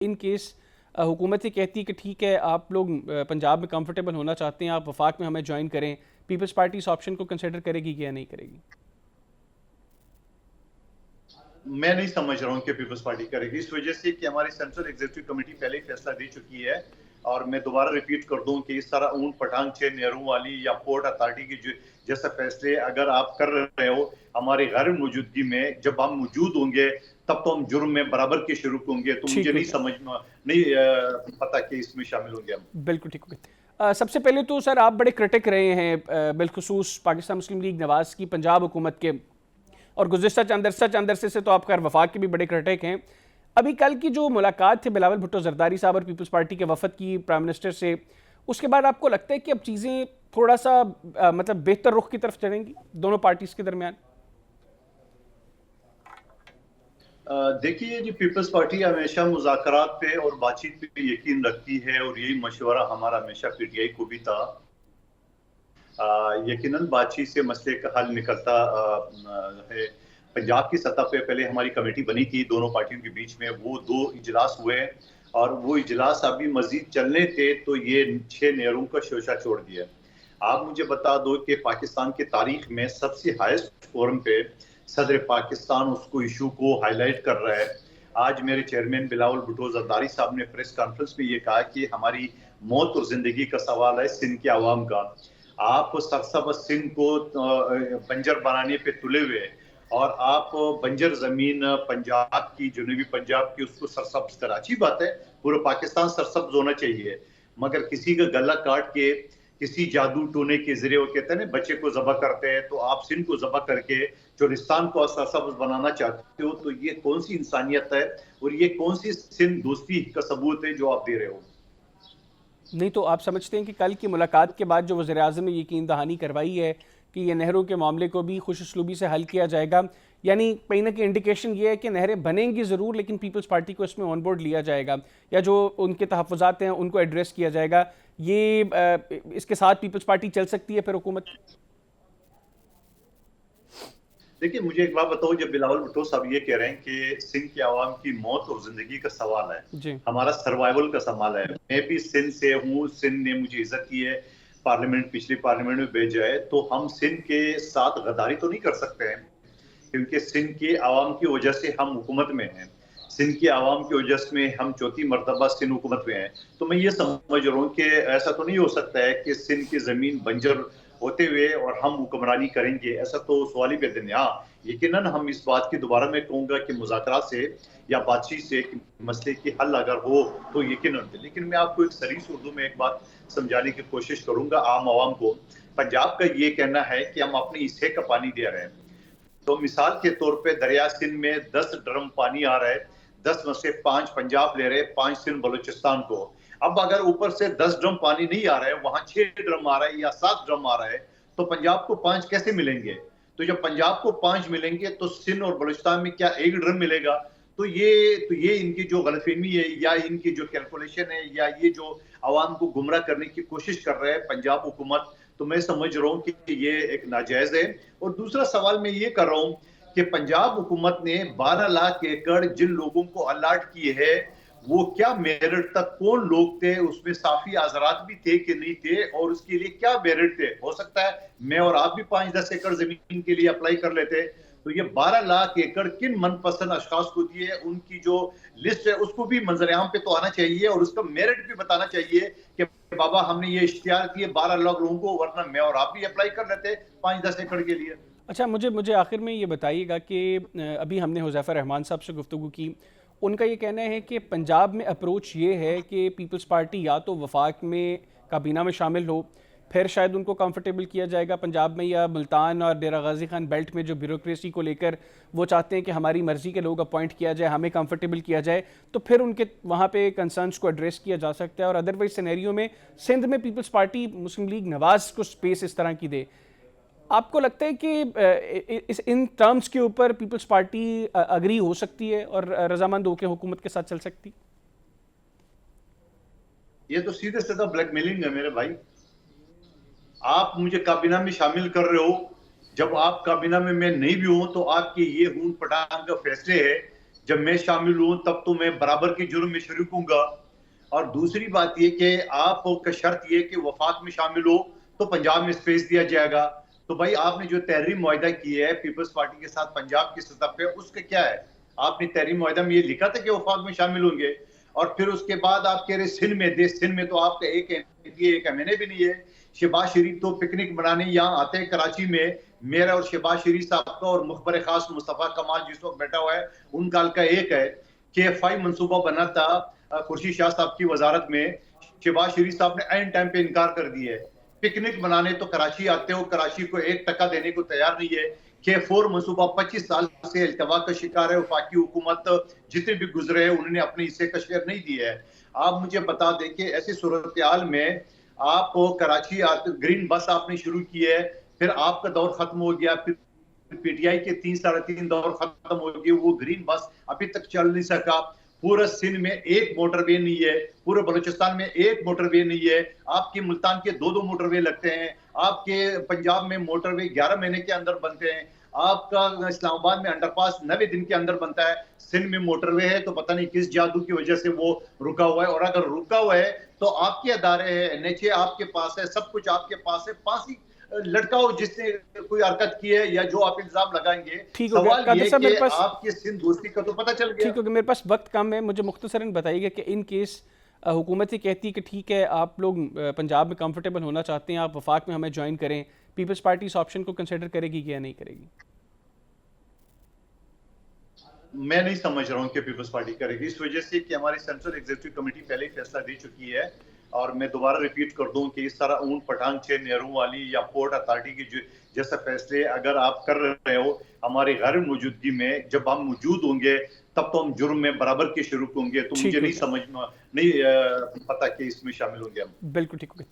In case हुकूमत ये कहती है कि ठीक है आप लोग पंजाब में कंफर्टेबल होना चाहते हैं, आप वफाक में हमें ज्वाइन करें, पीपल्स पार्टी इस ऑप्शन को कंसिडर करेगी या नहीं करेगी? मैं नहीं समझ रहा हूँ कि पीपल्स पार्टी करेगी, इस वजह से कि हमारी सेंट्रल एग्जीक्यूटिव कमेटी पहले ही फैसला दे चुकी है। और मैं दोबारा रिपीट कर दूं कि इस तरह ऊन पठान छे नेहरू वाली या पोर्ट अथॉरिटी की जैसे फैसले अगर आप कर रहे हो हमारे गैर मौजूदगी में, जब हम मौजूद होंगे तब तो हम जुर्म में बराबर के शुरू होंगे। तो मुझे ठीक हो नहीं गया, समझ में नहीं पता कि इसमें शामिल होंगे हम। बिल्कुल ठीक हो गया। सबसे पहले तो सर आप बड़े क्रिटिक रहे हैं बिलखुसूस पाकिस्तान मुस्लिम लीग नवाज की पंजाब हुकूमत के, और गुज़िश्ता चंद अरसे से तो आप खैर वफाक के भी बड़े क्रिटिक हैं। अभी कल की जो मुलाकात थी बिलावल भुट्टो जरदारी साहब और पीपल्स पार्टी के वफद की प्राइम मिनिस्टर से, उसके बाद आपको लगता है कि अब चीज़ें थोड़ा सा मतलब बेहतर रुख की तरफ चलेंगी दोनों पार्टीज के दरमियान? देखिए जी, पीपल्स पार्टी हमेशा मुज़ाकरात पे और बातचीत पे यकीन रखती है और यही मशवरा हमारा हमेशा पीटीआई को भी था। यकीनन बातचीत से मसले का हल निकलता है। पंजाब की सतह पे पहले हमारी कमेटी बनी थी दोनों पार्टियों के बीच में, वो 2 इजलास हुए और वो इजलास अभी मजीद चलने थे तो ये 6 नेहरू का शोशा छोड़ दिया। आप मुझे बता दो कि पाकिस्तान की तारीख में सबसे हाईएस्ट फोरम पे सदर पाकिस्तान उसको इशू को हाईलाइट कर रहा है। आज मेरे चेयरमैन बिलावल भुट्टो जरदारी साहब ने प्रेस कॉन्फ्रेंस में ये कहा कि हमारी मौत और जिंदगी का सवाल है सिंध के आवाम का। आप सरसब्ज सिंध को बंजर बनाने पे तुले हुए और आप बंजर जमीन पंजाब की, जनूबी पंजाब की, उसको सरसब्ज कर, अच्छी बात है, पूरा पाकिस्तान सरसब्ज होना चाहिए। मगर किसी का गला काट के किसी जादू टोने के जरिए, वो कहते हैं ना बच्चे को जबा करते हैं, तो आप सिंध को जबा करके चोलिस्तान को सरसब्ज बनाना चाहते हो, तो ये कौन सी इंसानियत है और ये कौन सी सिंध दोस्ती का सबूत है जो आप दे रहे हो? नहीं तो आप समझते हैं कि कल की मुलाकात के बाद जो वज़ीर-ए-आज़म ने यकीन दहानी करवाई है कि ये नहरों के मामले को भी खुश उसलूबी से हल किया जाएगा, यानी कहीं ना कहीं इंडिकेशन ये है कि नहरें बनेंगी ज़रूर लेकिन पीपल्स पार्टी को इसमें ऑन बोर्ड लिया जाएगा, या जो उनके तहफ़्फ़ुज़ात हैं उनको एड्रेस किया जाएगा, ये इसके साथ पीपल्स पार्टी चल सकती है फिर हुकूमत? देखिए, मुझे एक बात बताओ, जब बिलावल भुट्टो साहब ये कह रहे हैं कि सिंध के आवाम की मौत और जिंदगी का सवाल है, जी हमारा सर्वाइवल का सवाल है, मैं भी सिंध से हूँ, सिंध ने मुझे इज्जत की है, पार्लियामेंट, पिछली पार्लियामेंट में भेजा है, तो हम सिंध के साथ गद्दारी तो नहीं कर सकते हैं, क्योंकि सिंध के आवाम की वजह से हम हुकूमत में हैं। सिंध की आवाम की वजह से हम चौथी मरतबा सिंध हुकूमत में हैं। तो मैं ये समझ रहा हूँ कि ऐसा तो नहीं हो सकता है कि सिंध की जमीन बंजर होते हुए और हम हुक्मरानी करेंगे, ऐसा तो सवाल ही पैदा नहीं। हाँ, यकीनन हम इस बात की दोबारा मैं कहूंगा कि मुज़ाकरात से या बातचीत से मसले की हल अगर हो तो यकीनन। लेकिन मैं आपको एक सरीस उर्दू में एक बात समझाने की कोशिश करूंगा आम आवाम को। पंजाब का ये कहना है कि हम अपने हिस्से का पानी दे रहे हैं, तो मिसाल के तौर पे दरिया सिंध में 10 ड्रम पानी आ रहा है, 10 में से 5 पंजाब ले रहे हैं, 5 सिंध बलूचिस्तान को। अब अगर ऊपर से 10 ड्रम पानी नहीं आ रहा है, वहां 6 ड्रम आ रहा है या 7 ड्रम आ रहा है, तो पंजाब को 5 कैसे मिलेंगे? तो जब पंजाब को 5 मिलेंगे तो सिंध और बलूचिस्तान में क्या 1 ड्रम मिलेगा? तो ये इनकी जो गलतफहमी है या इनकी जो कैलकुलेशन है या ये जो आवाम को गुमराह करने की कोशिश कर रहा है पंजाब हुकूमत, तो मैं समझ रहा हूँ कि ये एक नाजायज है। और दूसरा सवाल मैं ये कर रहा हूँ कि पंजाब हुकूमत ने 12 लाख एकड़ जिन लोगों को अलाट किए हैं, वो क्या मेरिट तक, कौन लोग थे उसमें, साफी आज़रात भी थे कि नहीं थे, और उसके लिए क्या मेरिट थे? हो सकता है मैं और आप भी 5-10 एकड़ जमीन के लिए अप्लाई कर लेते। तो ये 12 लाख एकड़ किन मनपसंद अशखास को दिए, उनकी जो लिस्ट है उसको भी मंजर-ए-आम पे तो आना चाहिए और उसका मेरिट भी बताना चाहिए कि बाबा हमने ये इश्तिहार दिए 12 लाख लोगों को, वरना मैं और आप भी अप्लाई कर लेते 5-10 एकड़ के लिए। अच्छा, मुझे मुझे आखिर में ये बताइएगा कि अभी हमने हुज़ैफ़ा रहमान साहब से गुफ्तगू की, उनका ये कहना है कि पंजाब में अप्रोच ये है कि पीपल्स पार्टी या तो वफाक में काबीना में शामिल हो, फिर शायद उनको कंफर्टेबल किया जाएगा पंजाब में, या मुल्तान और डेरा गाजी खान बेल्ट में जो ब्यूरोक्रेसी को लेकर वो चाहते हैं कि हमारी मर्ज़ी के लोग अपॉइंट किया जाए, हमें कंफर्टेबल किया जाए, तो फिर उनके वहाँ पे कंसर्न्स को एड्रेस किया जा सकता है, और अदरवाइज सिनेरियो में सिंध में पीपल्स पार्टी मुस्लिम लीग नवाज़ को स्पेस इस तरह की दे। आपको लगता है कि इन टर्म्स के ऊपर पीपल्स पार्टी अग्री हो सकती है और रजामंद होकर हुकूमत के साथ चल सकती? ये तो सीधे सीधा ब्लैकमेलिंग है मेरे भाई। आप मुझे काबीना में शामिल कर रहे हो, जब आप काबीना में मैं नहीं भी हूं तो आपके ये हून पटांग का फैसले है जब मैं शामिल हूं तब तो मैं बराबर के जुर्म में शरीक हूंगा। और दूसरी बात ये कि आप का शर्त ये कि वफाक में शामिल हो तो पंजाब में स्पेस दिया जाएगा। तो भाई आपने जो तहरीम मुआहिदा की है पीपल्स पार्टी के साथ पंजाब की सतह पे, उसका क्या है? आपने तहरीम मुआहिदा में ये लिखा था कि वफाक में शामिल होंगे, और फिर उसके बाद आप कह रहे सिंध में तो आपका एक एमपी एक एमएनए भी नहीं है। शहबाज शरीफ तो पिकनिक मनाने यहाँ आते हैं कराची में, मेरा और शहबाज शरीफ साहब का और मुखबर खास मुस्तफा कमाल जिस वक्त बैठा हुआ है उन काल का एक है कि KF5 मंसूबा बना था खुर्शीद शाह साहब की वजारत में। शहबाज शरीफ साहब ने एन टाइम पे इनकार कर दिया है। पिकनिक मनाने तो कराची आते हो, कराची को 1% देने को तैयार नहीं है। KF4 मंसूबा 25 साल से अल्तवा का शिकार है। वफाकी हुकूमत जितने भी गुजरे हैं उन्होंने अपने हिस्से का शेयर नहीं दिया है। आप मुझे बता दें कि ऐसी सूरत हाल में आप कराची आते, ग्रीन बस आपने शुरू की है, फिर आपका दौर खत्म हो गया, फिर पीटीआई के 3-3.5 दौर खत्म हो गए, वो ग्रीन बस अभी तक चल नहीं सका। पूरा सिंध में एक मोटरवे नहीं है, पूरे बलूचिस्तान में एक मोटरवे नहीं है। आपके मुल्तान के 2-2 मोटरवे लगते हैं, आपके पंजाब में मोटरवे 11 महीने के अंदर बनते हैं, आपका इस्लामाबाद में अंडरपास 90 दिन के अंदर बनता है। सिंध में मोटरवे है तो पता नहीं किस जादू की वजह से वो रुका हुआ है। और अगर रुका हुआ है तो आपके अदारे हैं, एनएचए आपके पास है, सब कुछ आपके पास है। फांसी लटकाओ जिसने कोई हरकत की है या जो आप इल्जाम लगाएंगे। ठीक हो गया सवाल कादिर ये साहब, कि मेरे पास आपकी सिंध दोस्ती का तो पता चल गया। ठीक हो गया, मेरे पास वक्त कम है, मुझे मुख्तसरन बताइएगा कि इन केस हुकूमत ये कहती है कि ठीक है आप लोग पंजाब में कंफर्टेबल होना चाहते हैं, आप वफाक में हमें ज्वाइन करें, पीपल्स पार्टी इस ऑप्शन को कंसिडर करेगी या नहीं करेगी? मैं नहीं समझ रहा हूं कि पीपल्स पार्टी करेगी, इस वजह से कि हमारी सेंट्रल एग्जीक्यूटिव कमेटी पहले ही फैसला दे चुकी है। और मैं दोबारा रिपीट कर दूं कि इस तरह ऊन पठान 6 नेहरू वाली या पोर्ट अथॉरिटी की जैसे फैसले अगर आप कर रहे हो हमारी गैर मौजूदगी में, जब हम मौजूद होंगे तब तो हम जुर्म में बराबर के शुरू होंगे। तो मुझे नहीं समझ नहीं पता कि इसमें शामिल होंगे हम। बिल्कुल ठीक हो गया।